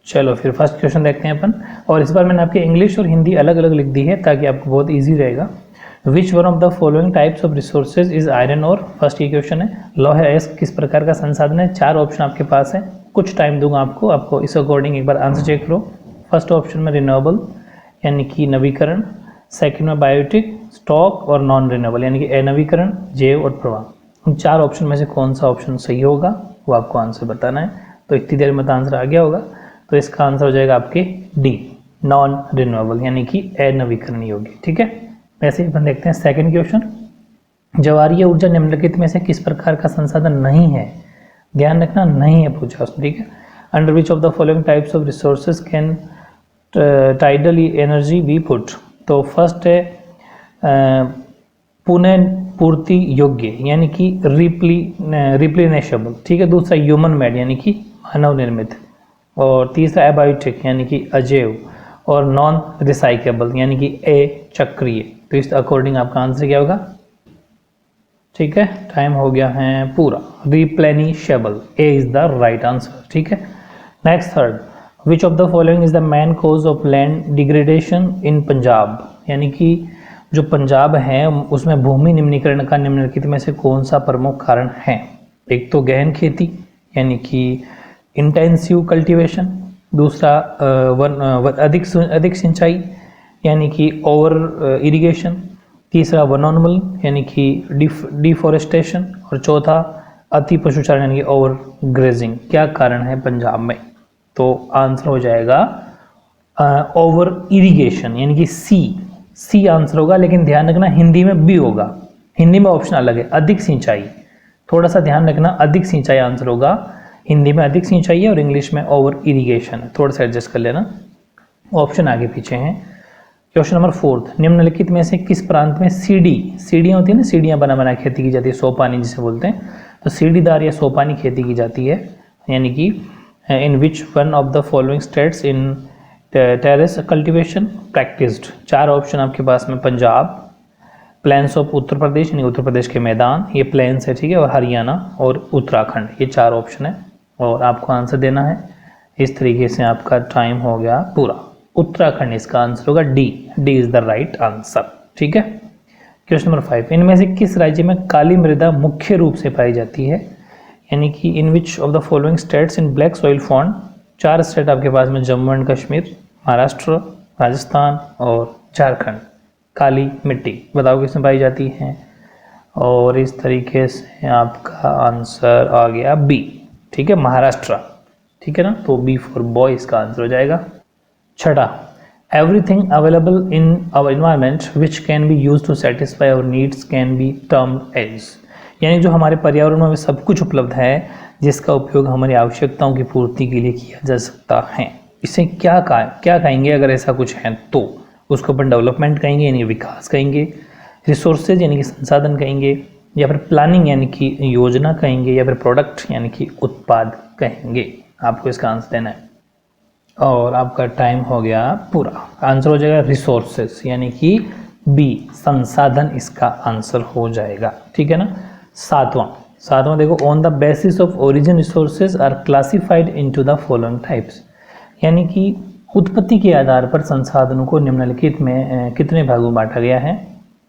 चलो फिर first question देखते हैं अपन। और इस बार मैंने आपके इंग्लिश और हिंदी अलग अलग लिख दी है ताकि आपको बहुत ईजी रहेगा। विच one of the following types of resources is iron और? फर्स्ट ये क्वेश्चन है, लौह अयस्क किस प्रकार का संसाधन है? 4 ऑप्शन आपके पास है, कुछ टाइम दूंगा आपको इस अकॉर्डिंग एक बार आंसर चेक करो। फर्स्ट ऑप्शन में रिन्यूएबल यानी कि नवीकरण, सेकंड में बायोटिक, स्टॉक और नॉन रिन्यूएबल यानी कि अनवीकरण, जैव और प्रवाह। इन 4 ऑप्शन में से कौन सा ऑप्शन सही होगा वो आपको आंसर बताना है। तो इतनी देर में तो आंसर आ गया होगा, तो इसका आंसर हो जाएगा आपके डी, नॉन रिन्यूएबल यानी कि अनवीकरण योग्य। ठीक है, वैसे ही अपन देखते हैं सेकंड क्वेश्चन। ज्वारीय ऊर्जा निम्नलिखित में से किस प्रकार का संसाधन नहीं है? ध्यान रखना, नहीं है पूछा उसने। ठीक है, under which of the following types of resources can tidal energy B put? तो फर्स्ट है पुनः पूर्ति योग्य यानी कि रिप्लेनेशेबल। ठीक है, दूसरा ह्यूमन मेड यानी कि मानव निर्मित, और तीसरा एबायोटिक यानी कि अजैव, और नॉन रिसाइकेबल यानी कि अचक्रीय। तो इस अकॉर्डिंग आपका आंसर क्या होगा? ठीक है, टाइम हो गया है पूरा। रिप्लेनिशेबल, ए इज द राइट आंसर। ठीक है, next third, which of the following is the main cause of land degradation इन पंजाब? यानी कि जो पंजाब है उसमें भूमि निम्नीकरण का निम्नलिखित में से कौन सा प्रमुख कारण है? एक तो गहन खेती यानी कि इंटेंसिव कल्टीवेशन, दूसरा अधिक सिंचाई यानी कि ओवर इरिगेशन, तीसरा वनोन्मूलन यानी कि डिफॉरेस्टेशन, और चौथा अति पशुचारण यानी कि ओवर ग्रेजिंग। क्या कारण है पंजाब में? तो आंसर हो जाएगा ओवर इरिगेशन यानी कि सी आंसर होगा। लेकिन ध्यान रखना हिंदी में बी होगा, हिंदी में ऑप्शन अलग है, अधिक सिंचाई। थोड़ा सा ध्यान रखना, अधिक सिंचाई आंसर होगा। हिंदी में अधिक सिंचाई है और इंग्लिश में ओवर इरिगेशन है, थोड़ा सा एडजस्ट कर लेना, ऑप्शन आगे पीछे हैं। क्वेश्चन नंबर 4, निम्नलिखित में से किस प्रांत में सीढ़ियाँ होती है ना, सीढ़ियाँ बना खेती की जाती है, सोपानी जिसे बोलते हैं, तो सीढ़ीदार या सोपानी खेती की जाती है। यानी कि in which one of the following states in terrace cultivation practised? 4 option आपके पास में, पंजाब, प्लेन्स ऑफ उत्तर प्रदेश यानी उत्तर प्रदेश के मैदान, ये प्लेन्स है। ठीक है, और हरियाणा और उत्तराखंड, ये 4 ऑप्शन है और आपको आंसर देना है। इस तरीके से आपका टाइम हो गया पूरा। उत्तराखंड इसका आंसर होगा, D is the right answer. ठीक है, क्वेश्चन नंबर 5, इनमें से किस राज्य में काली मृदा मुख्य रूप से पाई जाती है? यानी कि in which of the following states in black soil found? 4 state आपके पास में, जम्मू एंड कश्मीर, महाराष्ट्र, राजस्थान और झारखंड। काली मिट्टी बताओ किसमें पाई जाती है? और इस तरीके से आपका आंसर आ गया बी। ठीक है, महाराष्ट्र। ठीक है ना, तो बी फॉर बॉय इसका आंसर हो जाएगा। छठा, everything available in our environment which can be use to satisfy our needs can be termed as? यानी जो हमारे पर्यावरण में सब कुछ उपलब्ध है जिसका उपयोग हमारी आवश्यकताओं की पूर्ति के लिए किया जा सकता है, इसे क्या कहेंगे? अगर ऐसा कुछ है तो उसको अपन डेवलपमेंट कहेंगे यानी विकास कहेंगे, रिसोर्सेज यानी कि संसाधन कहेंगे, या फिर प्लानिंग यानी कि योजना कहेंगे, या फिर प्रोडक्ट यानी कि उत्पाद कहेंगे। आपको इसका आंसर देना है और आपका टाइम हो गया पूरा। आंसर हो जाएगा रिसोर्सेज यानी कि बी, संसाधन इसका आंसर हो जाएगा। ठीक है ना। सातवां देखो, on the basis of origin resources are classified into the following types. यानी कि उत्पत्ति के आधार पर संसाधनों को निम्नलिखित में कितने भागों में बांटा गया है?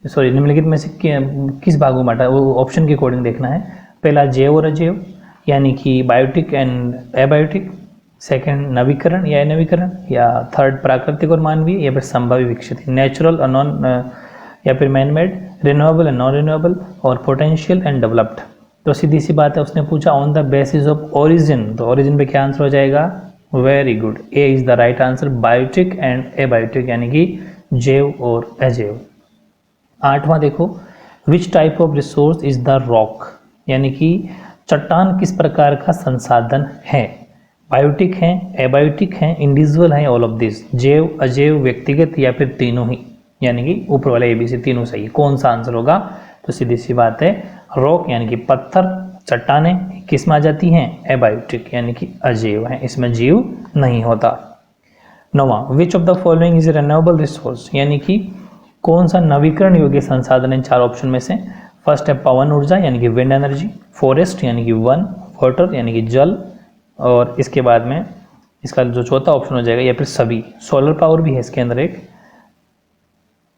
निम्नलिखित में से किस भागों में बांटा, वो ऑप्शन के अकॉर्डिंग देखना है। पहला जैव और अजैव यानी कि बायोटिक एंड एबायोटिक, सेकंड नवीकरण या अनवीकरण, या थर्ड प्राकृतिक और मानवीय, या फिर संभावित विकसित, नेचुरल और नॉन, या फिर man made, renewable and non renewable, और पोटेंशियल एंड डेवलप्ड। तो सीधी सी बात है, उसने पूछा on the basis of origin, तो ओरिजिन पे क्या आंसर हो जाएगा? Very good, A is the right answer, biotic and abiotic यानी कि जैव और अजैव। आठवां देखो, which type of resource is the rock? यानी कि चट्टान किस प्रकार का संसाधन है? बायोटिक है, एबायोटिक है, इंडिविजुअल है, ऑल ऑफ दिस, जैव, अजैव, व्यक्तिगत, या फिर तीनों ही, यानी कि ऊपर वाले ABC तीनों सही। कौन सा आंसर होगा? तो सीधी सी बात है, रॉक यानी कि पत्थर, चट्टानें किस में आ जाती हैं? एबायोटिक यानी कि अजैव है, इसमें जीव नहीं होता। 9वां, which of the following is renewable resource? यानी कि कौन सा नवीकरण योग्य संसाधन है 4 ऑप्शन में से? फर्स्ट है पवन ऊर्जा यानी कि विंड एनर्जी, फॉरेस्ट यानी कि वन, वाटर यानी कि जल, और इसके बाद में इसका जो चौथा ऑप्शन हो जाएगा, या फिर सभी। सोलर पावर भी है इसके अंदर एक,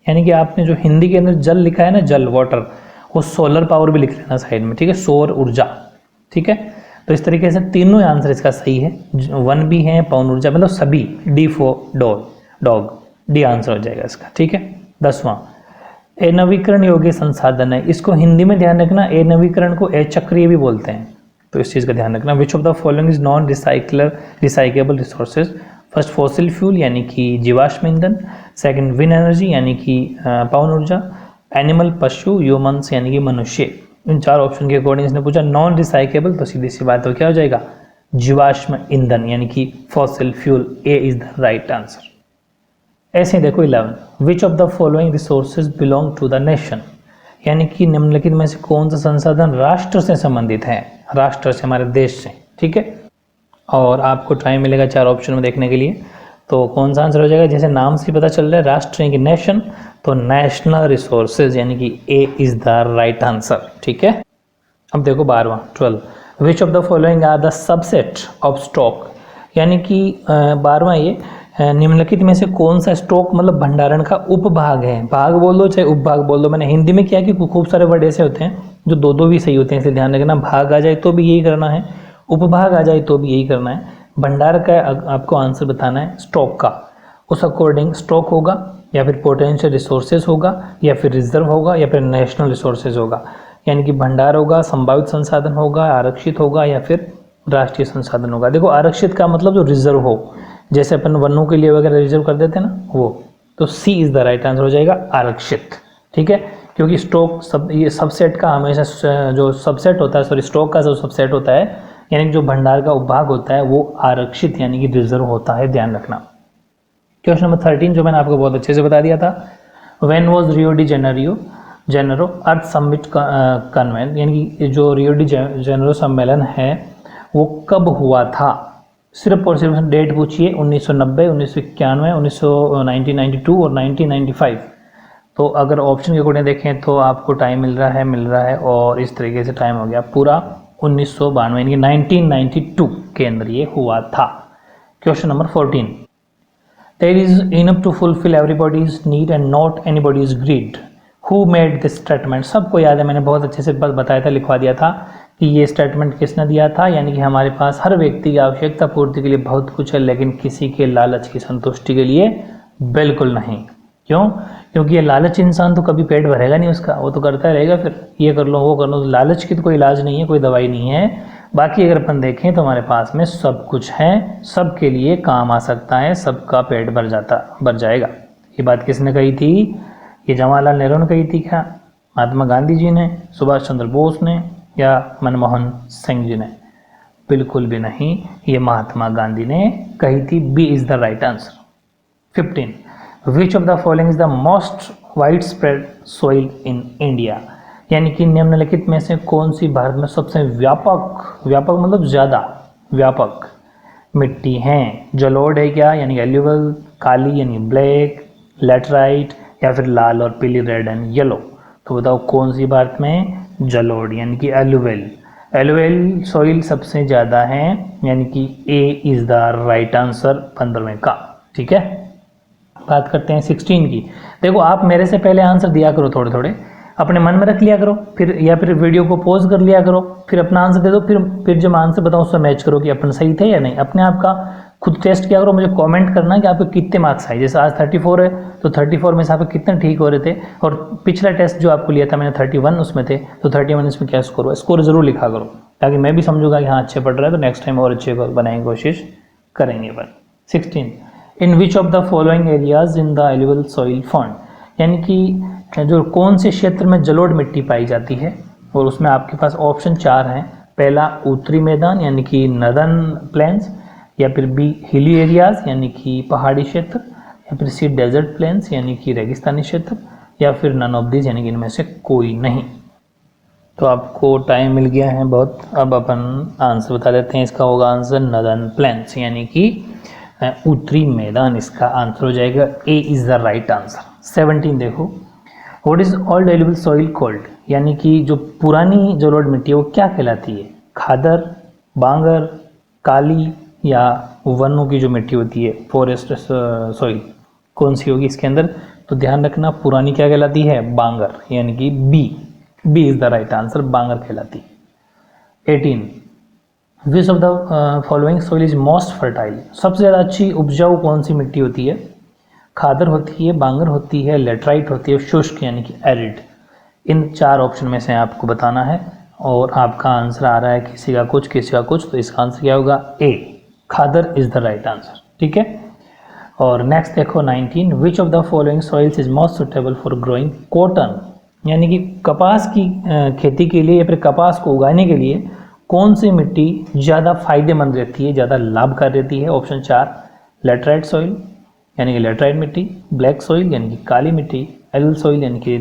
यानी कि आपने जो हिंदी के अंदर जल लिखा है ना, जल वाटर, वो सोलर पावर भी लिख लेना साइड में, ठीक है, सौर ऊर्जा, ठीक है। तो इस तरीके से तीनों आंसर इसका सही है, वन भी है, पवन ऊर्जा, मतलब सभी, D for dog, D answer हो जाएगा इसका, ठीक है। 10वां, ए नवीकरण योग्य संसाधन है, इसको हिंदी में ध्यान रखना, ए नवीकरण को ए चक्रीय भी बोलते हैं, तो इस चीज़ का ध्यान रखना। विच of the following is non recyclable resources, first fossil fuel यानी कि जीवाश्म ईंधन, सेकंड विंड एनर्जी यानी कि पवन ऊर्जा, एनिमल पशु, ह्यूमंस यानी कि मनुष्य। इन चार ऑप्शन के अकॉर्डिंग इसने पूछा नॉन रिसाइकेबल, तो सीधी सी बात तो क्या हो जाएगा, जीवाश्म ईंधन यानी कि fossil fuel, A is the right answer. ऐसे ही देखो 11, which of the following resources belong to the nation, यानी कि निम्नलिखित में से कौन सा संसाधन राष्ट्र से संबंधित है, राष्ट्र से, हमारे देश से, ठीक है। और आपको टाइम मिलेगा 4 ऑप्शन में देखने के लिए, तो कौन सा आंसर हो जाएगा, जैसे नाम से पता चल रहा है राष्ट्र यानी कि नेशन, तो नेशनल रिसोर्सेज यानी कि A is the right answer, ठीक है। अब देखो 12वां 12, which of the following are the subset of stock, यानी कि 12वां ये, निम्नलिखित में से कौन सा स्टॉक मतलब भंडारण का उपभाग है, भाग बोल दो चाहे उपभाग बोल दो, मैंने हिंदी में क्या कि खूब सारे वर्ड ऐसे होते हैं जो दो भी सही होते हैं, इसलिए ध्यान रखना, भाग आ जाए तो भी यही करना है, उपभाग आ जाए तो भी यही करना है। भंडार का आपको आंसर बताना है स्टॉक का, उस अकॉर्डिंग स्टॉक होगा, या फिर पोटेंशियल रिसोर्सेज होगा, या फिर रिजर्व होगा, या फिर नेशनल रिसोर्सेज होगा, यानी कि भंडार होगा, संभावित संसाधन होगा, आरक्षित होगा, या फिर राष्ट्रीय संसाधन होगा। देखो आरक्षित का मतलब जो रिजर्व हो, जैसे अपन वनों के लिए वगैरह रिजर्व कर देते हैं ना, वो, तो सी इज द राइट आंसर हो जाएगा, आरक्षित, ठीक है। क्योंकि स्टॉक सब, ये सबसेट का हमेशा जो सबसेट होता है, सॉरी स्टॉक का जो सबसेट होता है, यानी कि जो भंडार का उपभाग होता है वो आरक्षित यानी कि रिजर्व होता है, ध्यान रखना। क्वेश्चन नंबर 13 जो मैंने आपको बहुत अच्छे से बता दिया था, when was Rio de Janeiro earth summit convent, यानी कि जो रियो डी जेनेरो सम्मेलन है वो कब हुआ था, सिर्फ और सिर्फ डेट पूछिए, 1990, 1991, 1992 और 1995। तो अगर ऑप्शन के अकॉर्डिंग देखें तो आपको टाइम मिल रहा है, और इस तरीके से टाइम हो गया पूरा 1992 यानी कि 1992 के अंदर ये हुआ था। Question number 14, there is enough to fulfil everybody's need and not anybody's greed, who made this statement, सबको याद है, मैंने बहुत अच्छे से बताया था, लिखवा दिया था कि ये स्टेटमेंट किसने दिया था, यानी कि हमारे पास हर व्यक्ति की आवश्यकता पूर्ति के लिए बहुत कुछ है, लेकिन किसी के लालच की संतुष्टि के लिए बिल्कुल नहीं। क्यों? क्योंकि ये लालच इंसान तो कभी पेट भरेगा नहीं उसका, वो तो करता रहेगा, फिर ये कर लो वो कर लो, तो लालच की तो कोई इलाज नहीं है, कोई दवाई नहीं है। बाकी अगर अपन देखें तो हमारे पास में सब कुछ है, सबके लिए काम आ सकता है, सबका पेट भर जाएगा। ये बात किसने कही थी? ये जवाहरलाल नेहरू ने कही थी क्या, महात्मा गांधी जी ने, सुभाष चंद्र बोस ने, या मनमोहन सिंह जी ने? बिल्कुल भी नहीं, ये महात्मा गांधी ने कही थी। B is the right answer. 15, which of the following is the most wide spread soil in India, यानी कि निम्नलिखित में से कौन सी भारत में सबसे व्यापक मतलब ज़्यादा व्यापक मिट्टी है? जलोढ़ है क्या, यानी एल्यूवल, काली यानी ब्लैक, लैटराइट, या फिर लाल और पीली रेड एंड येलो? तो बताओ कौन सी भारत में? जलोढ़ यानी कि एलुवेल सॉइल सबसे ज़्यादा है, यानी कि A is the right answer 15वें का। ठीक है, बात करते हैं 16 की। देखो आप मेरे से पहले आंसर दिया करो, थोड़े अपने मन में रख लिया करो, फिर वीडियो को पॉज कर लिया करो, फिर अपना आंसर दे दो, फिर जब आंसर बताऊँ उससे मैच करो कि अपन सही थे या नहीं। अपने आप का खुद टेस्ट किया करो, मुझे कमेंट करना कि आपको कितने मार्क्स आए। जैसे आज 34 है तो 34 में से आपको कितने ठीक हो रहे थे, और पिछला टेस्ट जो आपको लिया था मैंने 31 उसमें थे, तो 31 इसमें क्या स्कोर हुआ, स्कोर जरूर लिखा करो, ताकि मैं भी समझूंगा कि हाँ अच्छे पढ़ रहा है, तो नेक्स्ट टाइम और अच्छे बनाने की कोशिश करेंगे अपन। 16, in which of the following areas in the alluvial soil found, यानी कि जो कौन से क्षेत्र में जलोढ़ मिट्टी पाई जाती है, और उसमें आपके पास ऑप्शन 4 हैं। पहला उत्तरी मैदान यानी कि नदर्न प्लेन्स, या फिर बी हिली एरियाज यानी कि पहाड़ी क्षेत्र, या फिर सी डेजर्ट प्लेन्स यानी कि रेगिस्तानी क्षेत्र, या फिर नन ऑफ दीज यानी कि इनमें से कोई नहीं। तो आपको टाइम मिल गया है बहुत, अब अपन आंसर बता देते हैं। इसका होगा आंसर नदर्न प्लेन्स यानी कि उत्तरी मैदान, इसका आंसर हो जाएगा, ए इज़ द राइट आंसर। 17 देखो, what is old alluvial soil called, यानी कि जो पुरानी जलोढ़ मिट्टी है वो क्या कहलाती है? खादर, बांगर, काली या वनों की जो मिट्टी होती है, फॉरेस्ट सॉइल, कौन सी होगी इसके अंदर? तो ध्यान रखना पुरानी क्या कहलाती है? बांगर, यानी कि B is the right answer, Bhangar कहलाती है। 18 which of the following soil is most fertile? सबसे ज़्यादा अच्छी उपजाऊ कौन सी मिट्टी होती है? खादर होती है, बांगर होती है, लेटराइट होती है, शुष्क यानी कि एरिड। इन 4 ऑप्शन में से आपको बताना है और आपका आंसर आ रहा है किसी का कुछ किसी का कुछ, तो इसका आंसर क्या होगा? ए, खादर इज द राइट आंसर। ठीक है, और नेक्स्ट देखो 19 विच of the following soils is most suitable for growing cotton? यानी कि कपास की खेती के लिए या फिर कपास को उगाने के लिए कौन सी मिट्टी ज़्यादा फायदेमंद रहती है, ज़्यादा लाभकारी रहती है? ऑप्शन 4 लेटराइट सॉइल यानी कि लेटराइट मिट्टी, ब्लैक सॉइल यानी कि काली मिट्टी, एल सॉइल यानी कि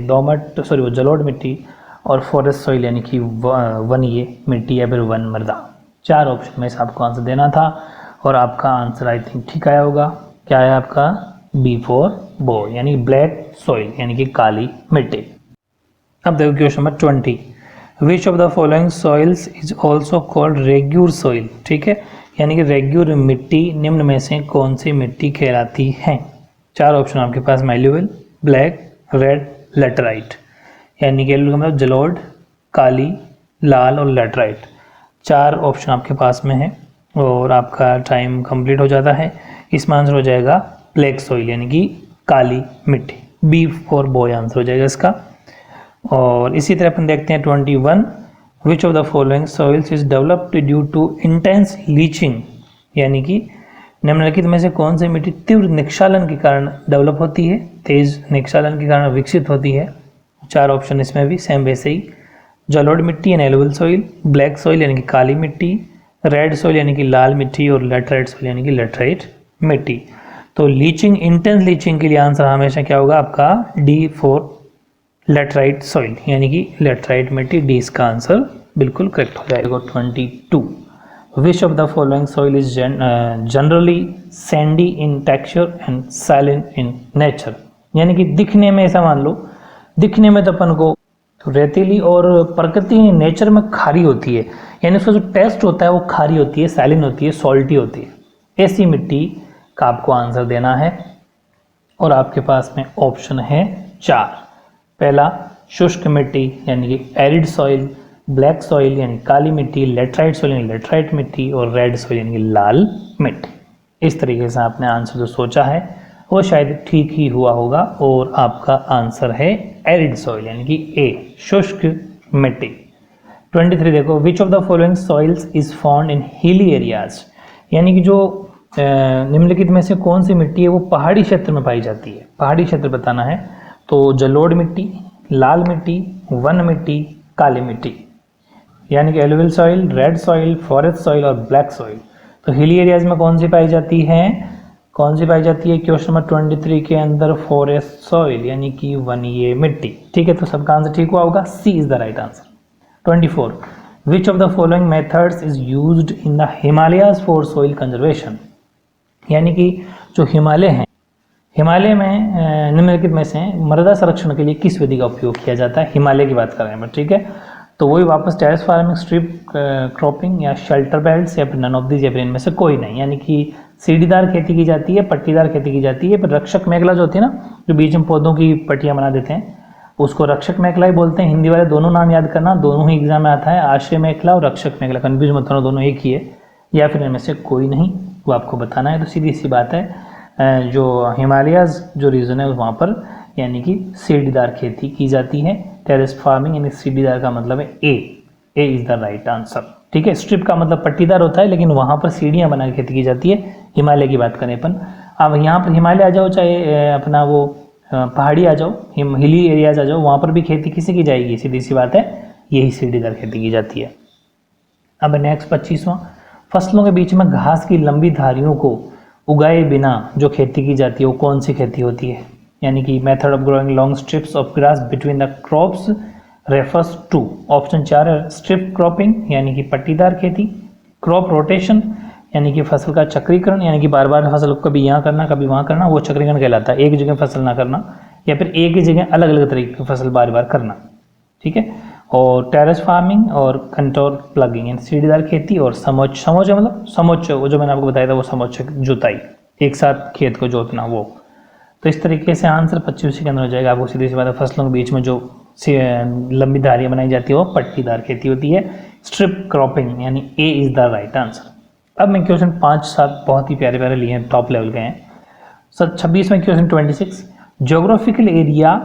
जलोढ़ मिट्टी, और फॉरेस्ट सॉइल यानी कि वनीय मिट्टी या फिर वन मृदा। 4 ऑप्शन में से आपको आंसर देना था और आपका आंसर आई थिंक ठीक आया होगा। क्या है आपका? बी फॉर बो, यानी ब्लैक सॉइल यानी कि काली मिट्टी। अब देखो question number 20 which of the following soils is also called regur soil? ठीक है, यानी कि रेग्यूर मिट्टी निम्न में से कौन सी मिट्टी कहलाती है? 4 ऑप्शन आपके पास, मैल्यूविल, ब्लैक, रेड, लेटराइट, यानी कि मतलब जलोढ़, काली, लाल और लेटराइट। 4 ऑप्शन आपके पास में है और आपका टाइम कंप्लीट हो जाता है। इसमें आंसर हो जाएगा ब्लैक सॉइल यानी कि काली मिट्टी, बी फॉर बॉय आंसर हो जाएगा इसका। और इसी तरह अपन देखते हैं 21 which of the following soils is developed due to intense leaching? यानी कि निम्नलिखित में से कौन सी मिट्टी तीव्र निक्षालन के कारण डेवलप होती है, तेज निक्षालन के कारण विकसित होती है? 4 ऑप्शन इसमें भी सेम वैसे ही, जलोढ़ मिट्टी यानी एलुविल सॉइल, ब्लैक सॉइल यानी कि काली मिट्टी, रेड सॉइल यानी कि लाल मिट्टी और लेटराइट सॉइल यानी कि लेटराइट मिट्टी। तो लीचिंग, इंटेंस लीचिंग के लिए आंसर हमेशा क्या होगा आपका? डी फॉर लेटराइट सॉइल यानी कि लेटराइट मिट्टी, डी इसका आंसर बिल्कुल करेक्ट हो जाएगा। 22 विच of the following soil is generally Sandy in texture and silent in nature? यानी कि दिखने में, ऐसा मान लो दिखने में तो अपन को तो रेतीली और प्रकृति नेचर में खारी होती है, यानी उसका जो टेस्ट होता है वो खारी होती है, सैलिन होती है, सॉल्टी होती है। ऐसी मिट्टी का आपको आंसर देना है और आपके पास में ऑप्शन है 4। पहला शुष्क मिट्टी यानी कि एरिड सॉइल, ब्लैक सॉइल यानी काली मिट्टी, लेटराइट सॉइल यानी लेटराइट मिट्टी और रेड सॉइल यानी कि लाल मिट्टी। इस तरीके से आपने आंसर जो सोचा है वो शायद ठीक ही हुआ होगा और आपका आंसर है एरिड सॉइल यानी कि ए, शुष्क मिट्टी। 23 देखो विच of the following soils is found in hilly areas? यानी कि जो निम्नलिखित में से कौन सी मिट्टी है वो पहाड़ी क्षेत्र में पाई जाती है? पहाड़ी क्षेत्र बताना है। तो जलोढ़ मिट्टी, लाल मिट्टी, वन मिट्टी, काली मिट्टी, यानी कि alluvial soil, red soil, forest soil और ब्लैक सॉइल। तो हिली एरियाज में कौन सी पाई जाती है? कौन सी पाई जाती है? क्वेश्चन नंबर 23 के अंदर फॉरेस्ट सॉइल यानी कि वनीय मिट्टी। ठीक है, तो सबका आंसर ठीक हुआ होगा, C is the right answer. 24 which of the following methods is used in the Himalayas for soil conservation? यानी कि जो हिमालय हैं, हिमालय में निम्नलिखित में से मृदा संरक्षण के लिए किस विधि का उपयोग किया जाता है? हिमालय की बात कर रहे हैं, ठीक है। तो वही वापस टेरेस फार्मिंग, स्ट्रिप क्रॉपिंग या शेल्टर बेल्ट्स या फिर नन ऑफ दीज या फिर इनमें से कोई नहीं। यानी कि सीढ़ीदार खेती की जाती है, पट्टीदार खेती की जाती है, पर रक्षक मेखला जो होती है ना, जो बीच में पौधों की पट्टियां बना देते हैं, उसको रक्षक मेखला ही बोलते हैं। हिंदी वाले दोनों नाम याद करना, दोनों ही एग्जाम में आता है, आश्रय मेखला और रक्षक मेखला, कंफ्यूज मत होना, दोनों एक ही है। या फिर इनमें से कोई नहीं, वो आपको बताना है। तो सीधी सी बात है, जो हिमालयाज जो रीजन है वहाँ पर यानी कि सीढ़ीदार खेती की जाती है। टेरेस फार्मिंग यानी सीढ़ीदार का मतलब है ए इज द राइट आंसर, ठीक है। स्ट्रिप का मतलब पट्टीदार होता है, लेकिन वहाँ पर सीढ़ियाँ बना के खेती की जाती है। हिमालय की बात करें अपन, अब यहाँ पर हिमालय आ जाओ, चाहे अपना वो पहाड़ी आ जाओ, हिली एरियाज आ जाओ, वहाँ पर भी खेती किसी की जाएगी, सीधी सी बात है, यही सीढ़ीदार खेती की जाती है। अब नेक्स्ट 25वां, फसलों के बीच में घास की लंबी धारियों को उगाए बिना जो खेती की जाती है वो कौन सी खेती होती है? यानी कि method of growing long strips of grass between the crops refers to. Option 4 है स्ट्रिप क्रॉपिंग यानी कि पट्टीदार खेती, क्रॉप रोटेशन यानी कि फसल का चक्रीकरण, यानी कि बार बार फसल को कभी यहाँ करना कभी वहाँ करना, वो चक्रीकरण कहलाता है, एक जगह फसल ना करना, या फिर एक ही जगह अलग अलग तरीके की फसल बार बार करना, ठीक है। और टेरेस फार्मिंग और कंट्रोल प्लगिंग यानी सीढ़ीदार खेती और समोच्च मतलब समोच्च, वो जो मैंने आपको बताया था वो समोच्च जुताई, एक साथ खेत को जोतना वो। तो इस तरीके से आंसर 25 के अंदर हो जाएगा। आपको सीधी सी बात है, फसलों के बीच में जो लंबी धारियाँ बनाई जाती है वो पट्टीदार खेती होती है, स्ट्रिप क्रॉपिंग, यानी ए इज़ द राइट आंसर। अब मैं क्वेश्चन 5-7 बहुत ही प्यारे प्यारे लिए हैं, टॉप लेवल के हैं। सर 26 में question 26, geographical area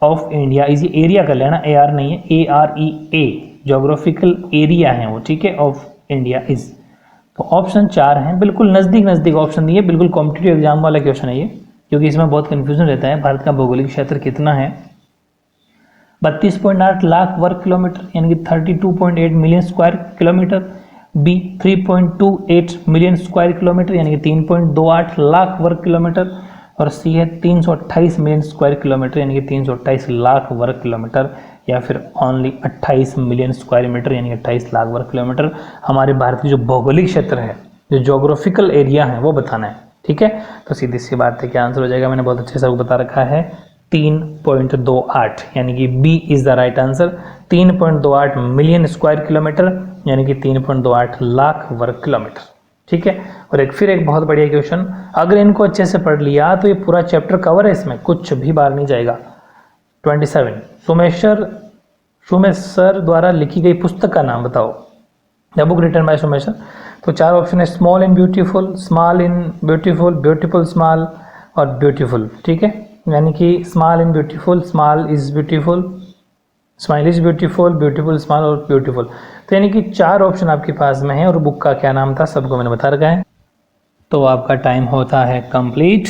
of India, इसी एरिया कर लेना, AR नहीं है, AREA, ज्योग्राफिकल एरिया है वो, ठीक है, ऑफ इंडिया इज। तो ऑप्शन 4 हैं, बिल्कुल नज़दीक नज़दीक ऑप्शन दिए, बिल्कुल कॉम्पिटिटिव एग्जाम वाला क्वेश्चन है ये, क्योंकि इसमें बहुत कन्फ्यूजन रहता है। भारत का भौगोलिक क्षेत्र कितना है? 32.8 लाख वर्ग किलोमीटर, यानी कि 32.8 million square kilometre. B 3.28 million square kilometre, यानी कि 3.28 लाख वर्ग किलोमीटर। और सी है 328 मिलियन स्क्वायर किलोमीटर, यानी कि 328 लाख वर्ग किलोमीटर, या फिर ओनली 28 मिलियन स्क्वायर मीटर, यानी कि 28 लाख वर्ग किलोमीटर। हमारे भारत की जो भौगोलिक क्षेत्र है, जो ज्योग्राफिकल एरिया है, वो बताना है, ठीक है। तो सीधी सी बात है, क्या आंसर हो जाएगा? मैंने बहुत अच्छे से आपको बता रखा है, 3.28, यानी कि B is the right answer. 3.28 million square kilometre, यानी कि 3.28 लाख वर्ग किलोमीटर, ठीक है। और एक बहुत बढ़िया क्वेश्चन, अगर इनको अच्छे से पढ़ लिया तो ये पूरा चैप्टर कवर है, इसमें कुछ भी बाहर नहीं जाएगा। 27, सुमेशर द्वारा लिखी गई पुस्तक का नाम बताओ। The book written by Schumacher. तो 4 ऑप्शन है, small in beautiful, small in beautiful, beautiful small और ब्यूटीफुल, ठीक है। यानी कि small in beautiful, small is beautiful, smile is beautiful, beautiful small और ब्यूटीफुल। तो यानी कि 4 ऑप्शन आपके पास में है, और बुक का क्या नाम था सबको मैंने बता रखा है। तो आपका टाइम होता है कंप्लीट,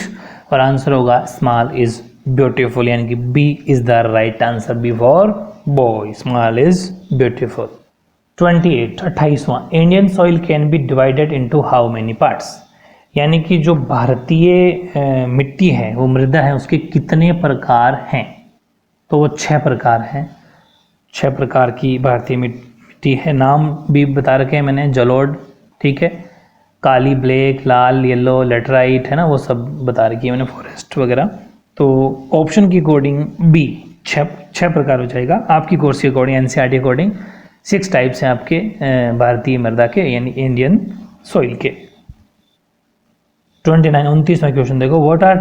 और आंसर होगा स्मॉल इज ब्यूटीफुल, यानी कि B is the right answer, B for boy, small is beautiful. 28वां, Indian soil can be divided into how many parts, यानी कि जो भारतीय मिट्टी है, वो मृदा है, उसके कितने प्रकार हैं? तो वो 6 प्रकार हैं। 6 प्रकार की भारतीय मिट्टी है, नाम भी बता रखे हैं मैंने, जलोढ़, ठीक है, काली, ब्लैक, लाल, येलो, लेटराइट, है ना, वो सब बता रखी है मैंने, फॉरेस्ट वगैरह। तो ऑप्शन की अकॉर्डिंग बी 6 प्रकार हो जाएगा। आपकी कोर्स के अकॉर्डिंग, NCERT के अकॉर्डिंग 6 टाइप्स हैं आपके भारतीय मृदा के, यानी इंडियन सॉइल के। 29वां क्वेश्चन देखो, what are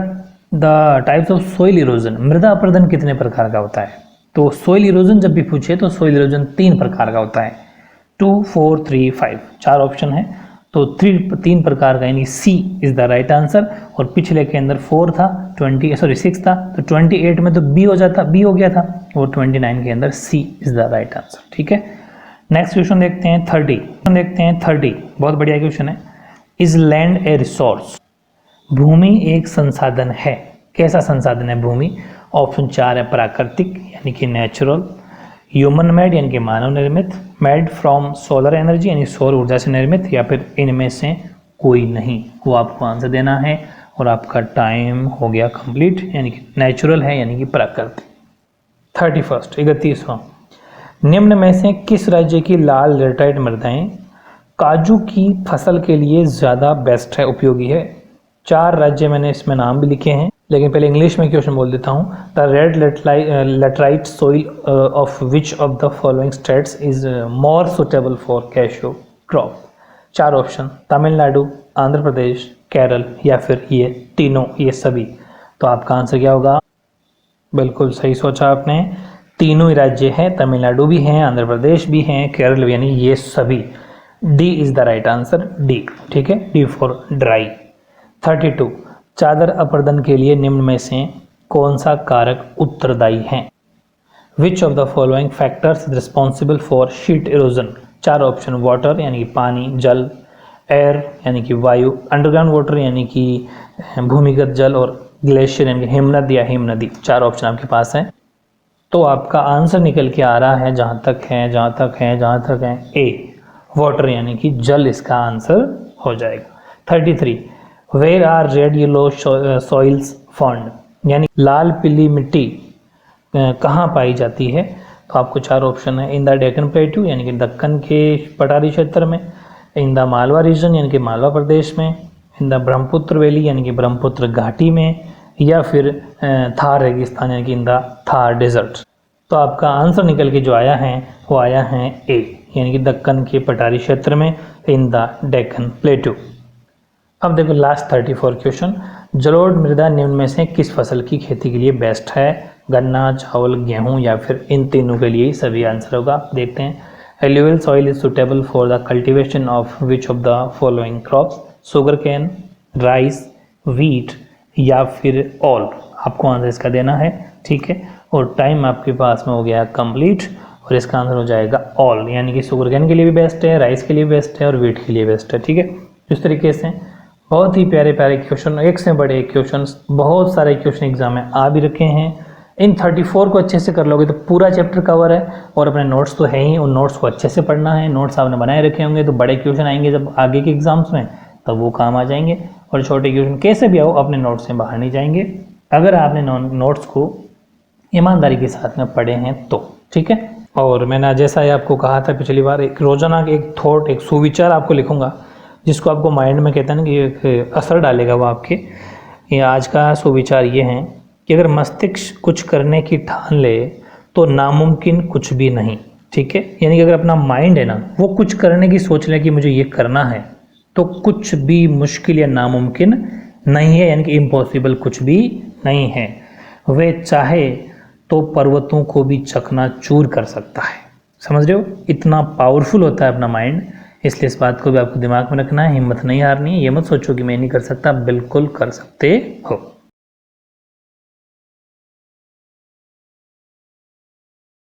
the types of soil erosion, मृदा अपरदन कितने प्रकार का होता है? तो सॉइल इरोजन जब भी पूछे तो सॉइल इरोजन 3 प्रकार का होता है, 2, 4, 3, 5, 4 ऑप्शन है। तो 3 प्रकार का, यानी सी इज द राइट आंसर। और पिछले के अंदर 4 था, 6 था, तो 28 में तो बी हो जाता, बी हो गया था, और 29 के अंदर सी इज द राइट आंसर, ठीक है। नेक्स्ट क्वेश्चन देखते हैं 30, बहुत बढ़िया क्वेश्चन है। इज लैंड ए रिसोर्स, भूमि एक संसाधन है, कैसा संसाधन है भूमि? ऑप्शन 4 है, प्राकृतिक यानी कि नेचुरल, ह्यूमन मेड यानी कि मानव निर्मित, मेड फ्रॉम सोलर एनर्जी यानी सौर ऊर्जा से निर्मित, या फिर इनमें से कोई नहीं। वो आपको आंसर देना है, और आपका टाइम हो गया कंप्लीट, यानी कि नेचुरल है, यानी कि प्राकृतिक। 31वां, निम्न में से किस राज्य की लाल लेटराइट मृदाएं काजू की फसल के लिए ज़्यादा बेस्ट है, उपयोगी है? 4 राज्य मैंने इसमें नाम भी लिखे हैं, लेकिन पहले इंग्लिश में क्वेश्चन बोल देता हूँ। The red laterite soil of which of the following states is more suitable for cashew crop? 4 option, Tamil Nadu, Andhra Pradesh, Kerala, या फिर ये तीनों, ये सभी। तो आपका आंसर क्या होगा? बिल्कुल सही सोचा आपने, तीनों ही राज्य हैं, तमिलनाडु भी हैं, आंध्र प्रदेश भी हैं, केरल भी, यानी ये सभी। D is the right answer, D, ठीक है, डी फॉर ड्राई। 32, चादर अपरदन के लिए निम्न में से कौन सा कारक उत्तरदायी है? विच of the following factors is responsible for sheet erosion? 4 option, water यानी कि पानी, जल, एयर यानी कि वायु, अंडरग्राउंड वाटर यानी कि भूमिगत जल, और ग्लेशियर यानी कि हिमनद या हिम नदी। 4 ऑप्शन आपके पास हैं। तो आपका आंसर निकल के आ रहा है, जहाँ तक है ए, वाटर यानी कि जल, इसका आंसर हो जाएगा। 33, where are red yellow soils found, यानी लाल पीली मिट्टी कहाँ पाई जाती है? तो आपको 4 ऑप्शन है, इन द डेक्कन प्लेट्यू यानी कि दक्कन के पठारी क्षेत्र में, इन द मालवा रीजन यानी कि मालवा प्रदेश में, इन द ब्रह्मपुत्र वैली यानी कि ब्रह्मपुत्र घाटी में, या फिर थार रेगिस्तान यानी कि इन द थार डेजर्ट। तो आपका आंसर निकल के जो आया है वो आया है ए, यानी कि दक्कन के पठारी क्षेत्र में इन द डेक्कन प्लेटू। अब देखो लास्ट 34 क्वेश्चन, जलोढ़ मृदा निम्न में से किस फसल की खेती के लिए बेस्ट है? गन्ना, चावल, गेहूं या फिर इन तीनों के लिए ही सभी आंसर होगा। देखते हैं। Alluvial soil is suitable for the cultivation of which of the following crops? Sugar cane, rice, wheat या फिर ऑल। आपको आंसर इसका देना है, ठीक है। और टाइम आपके पास में हो गया कंप्लीट और इसका आंसर हो जाएगा ऑल, यानी कि शुगर कैन के लिए भी बेस्ट है, राइस के लिए बेस्ट है और व्हीट के लिए बेस्ट है, ठीक है। इस तरीके से बहुत ही प्यारे प्यारे क्वेश्चन, एक से बड़े क्वेश्चन, बहुत सारे क्वेश्चन एग्जाम में आ भी रखे हैं। इन 34 को अच्छे से कर लोगे तो पूरा चैप्टर कवर है। और अपने नोट्स तो है ही, उन नोट्स को अच्छे से पढ़ना है। नोट्स आपने बनाए रखे होंगे तो बड़े क्वेश्चन आएंगे जब आगे के एग्जाम्स में, तब वो काम आ जाएंगे। और छोटे क्वेश्चन कैसे भी आओ अपने नोट्स से बाहर नहीं जाएंगे, अगर आपने नोट्स को ईमानदारी के साथ में पढ़े हैं तो, ठीक है। और मैंने जैसा ही आपको कहा था पिछली बार, एक रोजाना एक थॉट, एक सुविचार आपको लिखूंगा जिसको आपको माइंड में कहते हैं ना कि एक असर डालेगा वो आपके। ये आज का सुविचार ये है कि अगर मस्तिष्क कुछ करने की ठान ले तो नामुमकिन कुछ भी नहीं, ठीक है। यानी कि अगर अपना माइंड है ना वो कुछ करने की सोच ले कि मुझे ये करना है, तो कुछ भी मुश्किल या नामुमकिन नहीं है, यानी कि इम्पॉसिबल कुछ भी नहीं है। वे चाहे तो पर्वतों को भी चकनाचूर कर सकता है। समझ रहे हो, इतना पावरफुल होता है अपना माइंड। इसलिए इस बात को भी आपको दिमाग में रखना है, हिम्मत नहीं हारनी है। ये मत सोचो कि मैं नहीं कर सकता, बिल्कुल कर सकते हो।